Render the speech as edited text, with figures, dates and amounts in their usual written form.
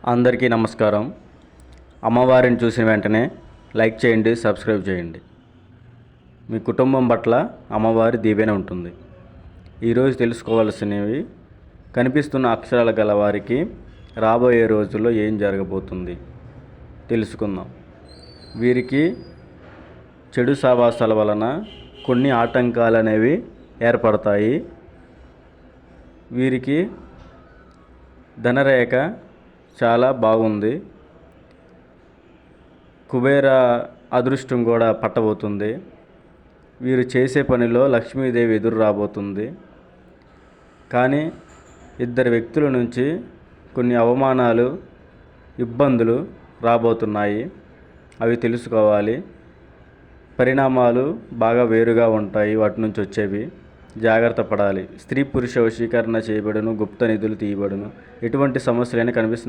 అందరికీ నమస్కారం. అమ్మవారిని చూసిన వెంటనే లైక్ చేయండి, సబ్స్క్రైబ్ చేయండి. మీ కుటుంబం పట్ల అమ్మవారి దీవెన ఉంటుంది. ఈరోజు తెలుసుకోవాల్సినవి, కనిపిస్తున్న అక్షరాలు గల వారికి రాబోయే రోజుల్లో ఏం జరగబోతుంది తెలుసుకుందాం. వీరికి చెడు సావాసాల వలన కొన్ని ఆటంకాలు అనేవి ఏర్పడతాయి. వీరికి ధనరేఖ చాలా బాగుంది. కుబేర అదృష్టం కూడా పట్టబోతుంది. వీరు చేసే పనిలో లక్ష్మీదేవి ఎదురు రాబోతుంది. కానీ ఇద్దరు వ్యక్తుల నుంచి కొన్ని అవమానాలు, ఇబ్బందులు రాబోతున్నాయి. అవి తెలుసుకోవాలి. పరిణామాలు బాగా వేరుగా ఉంటాయి. వాటి నుంచి వచ్చేవి జాగ్రత్త పడాలి. స్త్రీ పురుష వశీకరణ చేయబడును, గుప్త నిధులు తీయబడును. ఎటువంటి సమస్యలైనా కనిపిస్తుంది